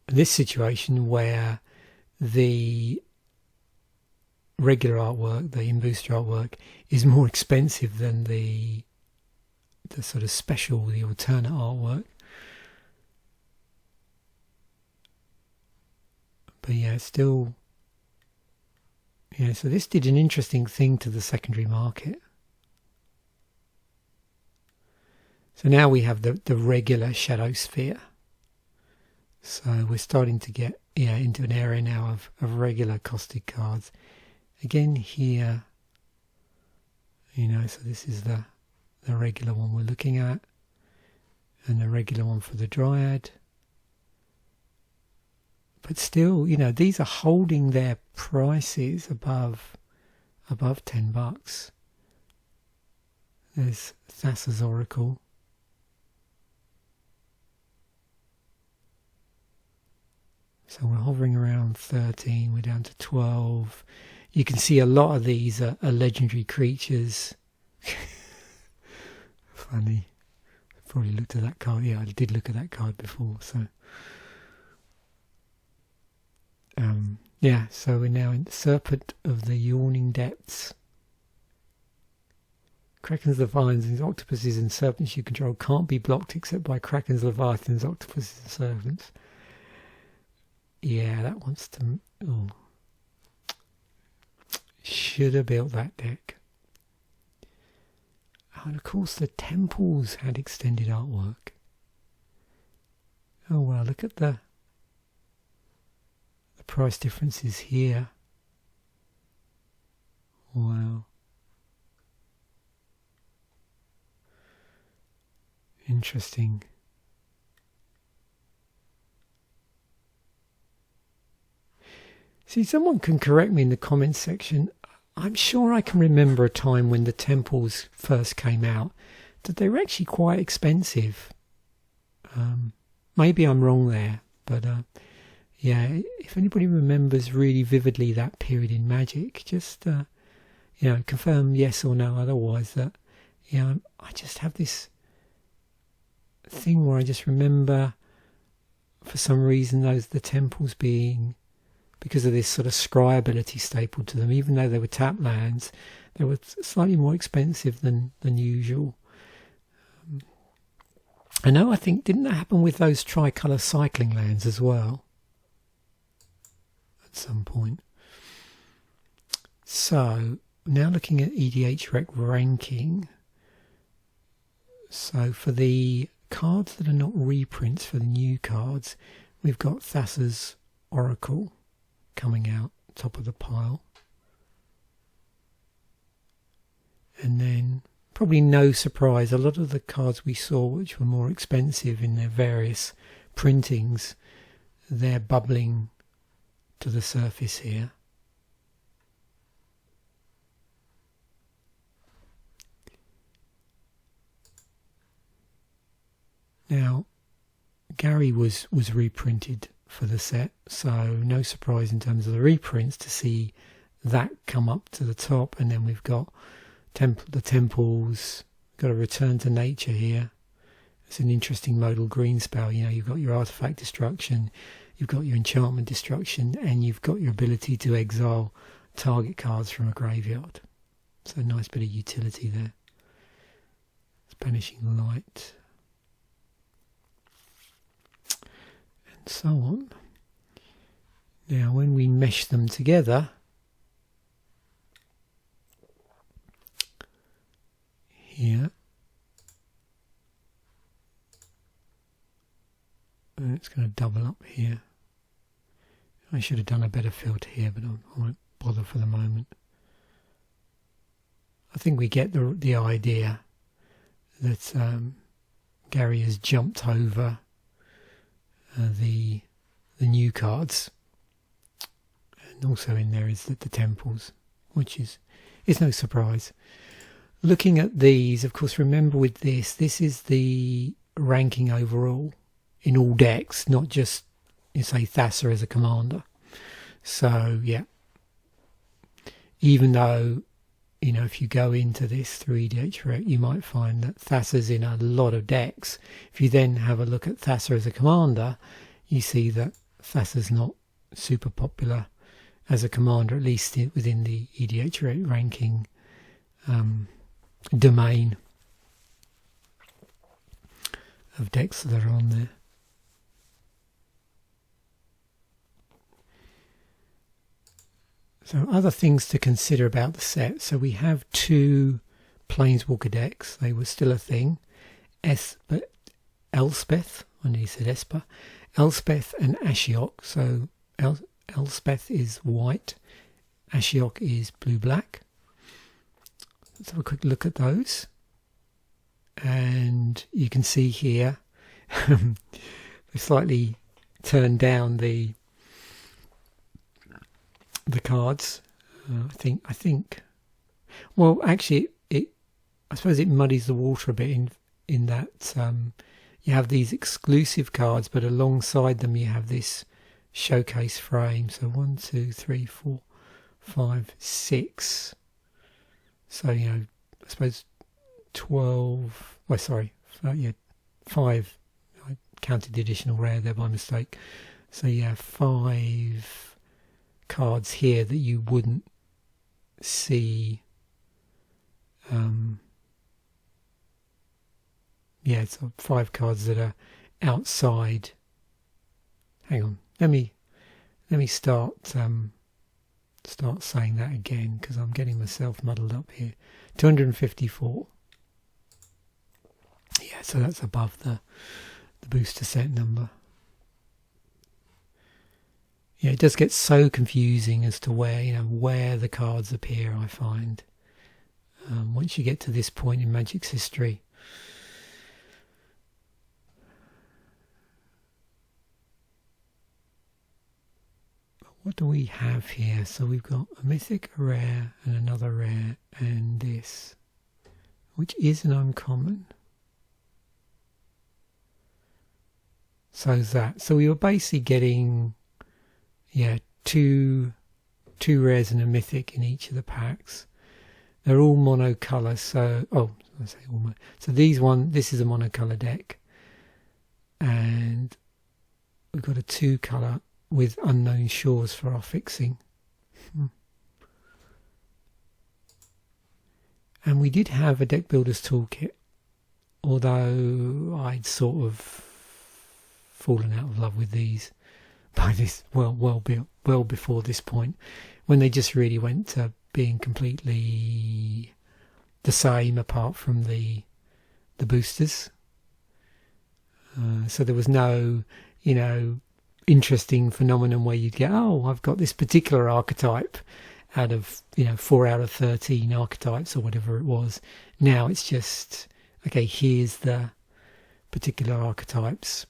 this situation where the regular artwork, the in-booster artwork, is more expensive than the sort of special, the alternate artwork. But yeah, still, so this did an interesting thing to the secondary market. So now we have the regular shadow sphere. So we're starting to get into an area now of regular costed cards. Again here, so this is the regular one we're looking at, and the regular one for the Dryad. But still, these are holding their prices above $10. There's Thassa's Oracle. So we're hovering around 13, we're down to 12. You can see a lot of these are legendary creatures. Funny. I probably looked at that card. Yeah, I did look at that card before. So, so we're now in the Serpent of the Yawning Depths. Krakens, Leviathans, octopuses and serpents you control can't be blocked except by Krakens, Leviathans, octopuses and serpents. Yeah, that wants to... Oh. Should have built that deck. Oh, and of course the temples had extended artwork. Oh well, look at the price differences here. Wow. Interesting. See, someone can correct me in the comments section. I'm sure I can remember a time when the temples first came out that they were actually quite expensive. Maybe I'm wrong there, but yeah, if anybody remembers really vividly that period in Magic, just confirm yes or no otherwise. That I just have this thing where I just remember, for some reason, the temples being, because of this sort of scry ability stapled to them, even though they were tap lands, they were slightly more expensive than usual. I know, I think, didn't that happen with those tricolour cycling lands as well? At some point. So, now looking at EDH Rec ranking. So, for the cards that are not reprints, for the new cards, we've got Thassa's Oracle coming out top of the pile, and then probably no surprise, a lot of the cards we saw which were more expensive in their various printings, they're bubbling to the surface here. Now Gary was reprinted for the set, so no surprise in terms of the reprints to see that come up to the top. And then we've got the temples, got a return to nature here. It's an interesting modal green spell. You've got your artifact destruction, you've got your enchantment destruction, and you've got your ability to exile target cards from a graveyard. So a nice bit of utility there. It's Banishing Light. So on. Now when we mesh them together, here, and it's going to double up here. I should have done a better filter here, but I won't bother for the moment. I think we get the idea that Gary has jumped over the new cards, and also in there is the temples, which is no surprise. Looking at these, of course, remember with this is the ranking overall in all decks, not just say Thassa as a commander. So yeah, even though if you go into this through EDH Rec, you might find that Thassa's in a lot of decks. If you then have a look at Thassa as a commander, you see that Thassa's not super popular as a commander, at least within the EDH Rec ranking domain of decks that are on there. So other things to consider about the set. So we have 2 Planeswalker decks. They were still a thing. Elspeth, I nearly said Esper. Elspeth and Ashiok. So Elspeth is white, Ashiok is blue-black. Let's have a quick look at those. And you can see here, they slightly turned down the cards. I think. Well, actually, I suppose it muddies the water a bit in that you have these exclusive cards, but alongside them you have this showcase frame. So 1, 2, 3, 4, 5, 6. So I suppose 12. Oh, sorry, 5. I counted the additional rare there by mistake. So you have 5 cards here that you wouldn't see. So 5 cards that are outside. Hang on, let me start saying that again, because I'm getting myself muddled up here. 254. Yeah, so that's above the booster set number. Yeah, it does get so confusing as to where the cards appear, I find. Once you get to this point in Magic's history. What do we have here? So we've got a mythic, a rare, and another rare, and this, which is an uncommon. So that. So we were basically getting, two rares and a mythic in each of the packs. They're all monocolour. So so this is a monocolour deck, and we've got a 2-colour with unknown shores for our fixing. And we did have a deck builder's toolkit, although I'd sort of fallen out of love with these by this well before this point, when they just really went to being completely the same apart from the boosters. So there was no interesting phenomenon where you'd get, I've got this particular archetype out of 4 out of 13 archetypes or whatever it was. Now it's just, okay, here's the particular archetypes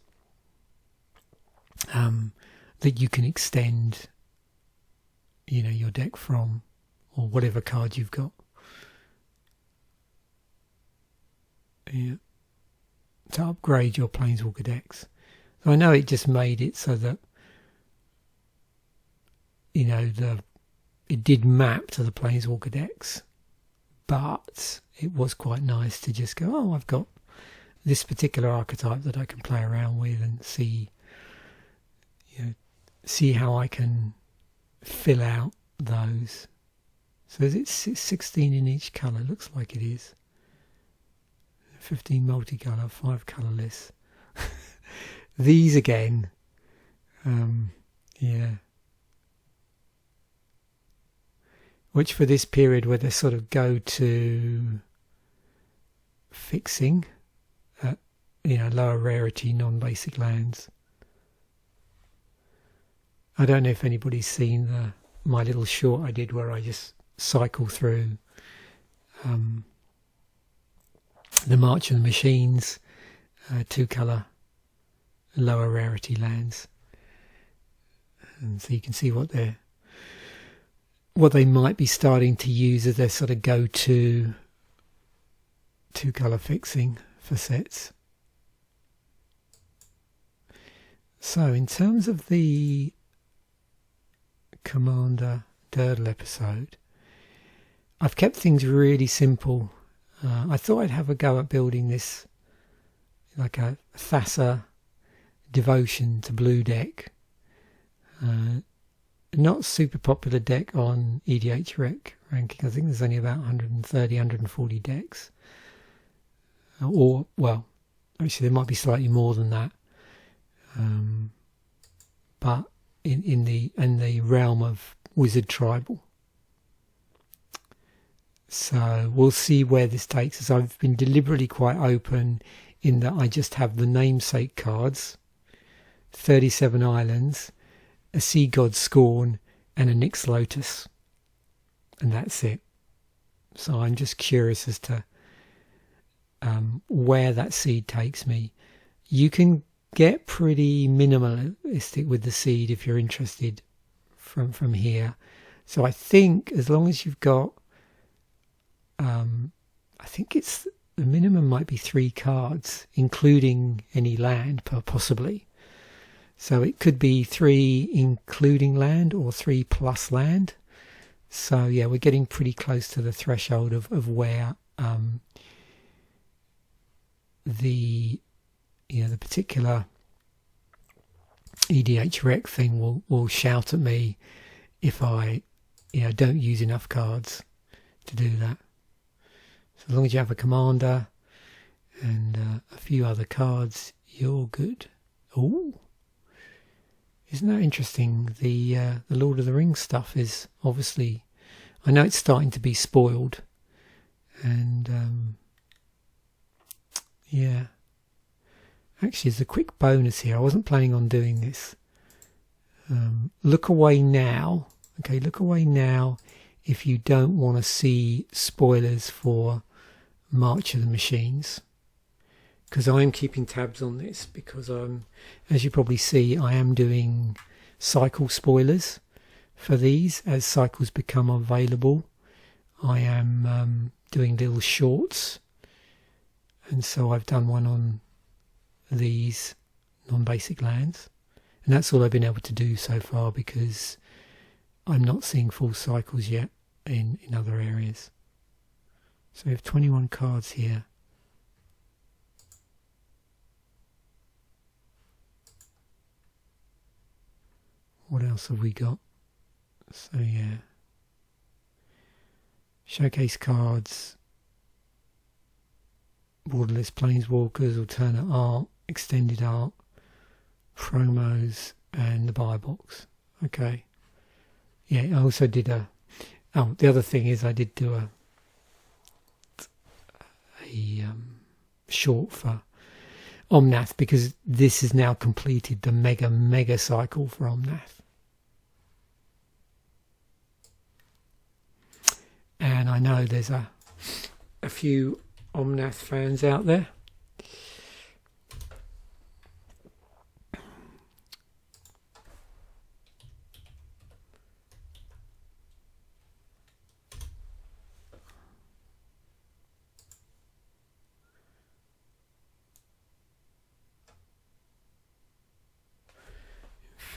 that you can extend your deck from, or whatever card you've got. To upgrade your Planeswalker decks. So I know it just made it so that it did map to the Planeswalker decks, but it was quite nice to just go, I've got this particular archetype that I can play around with and see how I can fill out those. So is it 16 in each colour? Looks like it is. 15 multicolour, 5 colourless. These again, which for this period where they sort of go to fixing, lower rarity, non-basic lands. I don't know if anybody's seen my little short I did where I just cycle through the March of the Machines, 2-colour, lower rarity lands, and so you can see what they might be starting to use as their sort of go-to 2-colour fixing for sets. So in terms of the Commander Durdle episode, I've kept things really simple. I thought I'd have a go at building this like a Thassa Devotion to Blue deck. Not super popular deck on EDH ranking. I think there's only about 130, 140 decks. Or, well, actually there might be slightly more than that. But in the realm of Wizard Tribal. So we'll see where this takes us. I've been deliberately quite open in that I just have the namesake cards, 37 islands, a Sea God Scorn, and a Nyx Lotus. And that's it. So I'm just curious as to where that seed takes me. You can get pretty minimalistic with the seed if you're interested from here. So I think as long as you've got, I think it's the minimum might be 3 cards, including any land, possibly. So it could be 3 including land or 3 plus land. So yeah, we're getting pretty close to the threshold of where the particular EDH rec thing will shout at me if I don't use enough cards to do that. So as long as you have a commander and a few other cards, you're good. Oh, isn't that interesting? The Lord of the Rings stuff is obviously, I know it's starting to be spoiled, and yeah. Actually, there's a quick bonus here. I wasn't planning on doing this. Look away now. Okay, look away now if you don't want to see spoilers for March of the Machines. Because I'm keeping tabs on this, because as you probably see, I am doing cycle spoilers for these as cycles become available. I am doing little shorts, and so I've done one on these non-basic lands, and that's all I've been able to do so far, because I'm not seeing full cycles yet in other areas. So we have 21 cards here. What else have we got? So yeah, showcase cards, borderless planeswalkers, alternate art, extended art, promos, and the buy box. Okay. Yeah, I also did the other thing is I did do a short for Omnath, because this has now completed the mega cycle for Omnath. And I know there's a few Omnath fans out there.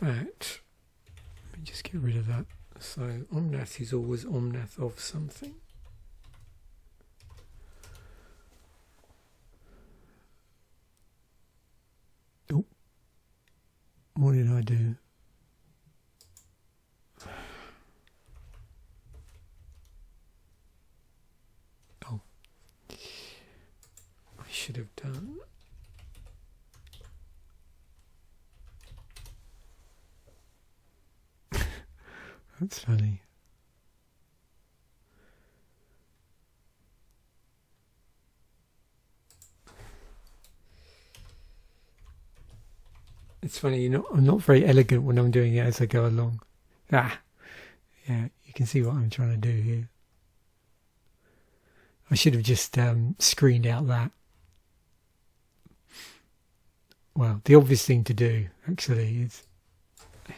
In fact, let me just get rid of that. So Omnath is always Omnath of something. Oh, what did I do? Oh, I should have done. That's funny. It's funny, I'm not very elegant when I'm doing it as I go along. Yeah, you can see what I'm trying to do here. I should have just screened out that. Well, the obvious thing to do, actually, is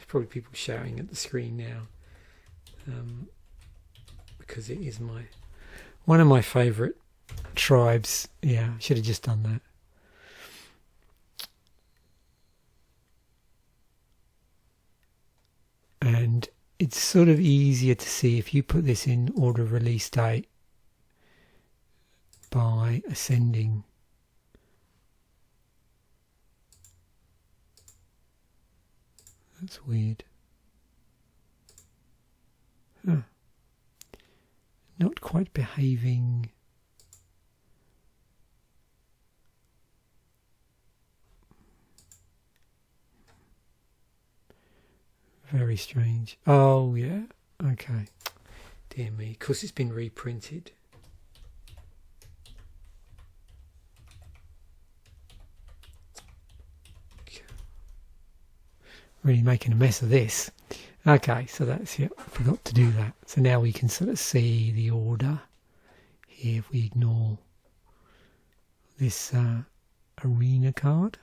probably people shouting at the screen now. Because it is one of my favourite tribes. Yeah, I should have just done that. And it's sort of easier to see if you put this in order of release date by ascending. That's weird. Huh. Not quite behaving. Very strange. Oh, yeah. Okay. Dear me. Of course, it's been reprinted. really making a mess of this. Okay, so that's it. I forgot to do that. So now we can sort of see the order here if we ignore this arena card.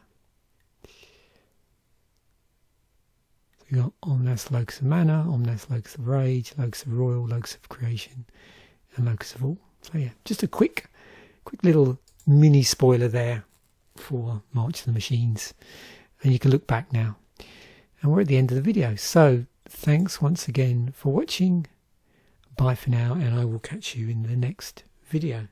So we've got Omnas Locus of Mana, Omnas Locus of Rage, Locus of Royal, Locus of Creation, and Locus of All. So yeah, just a quick little mini spoiler there for March of the Machines. And you can look back now. And we're at the end of the video. So thanks once again for watching. Bye for now, and I will catch you in the next video.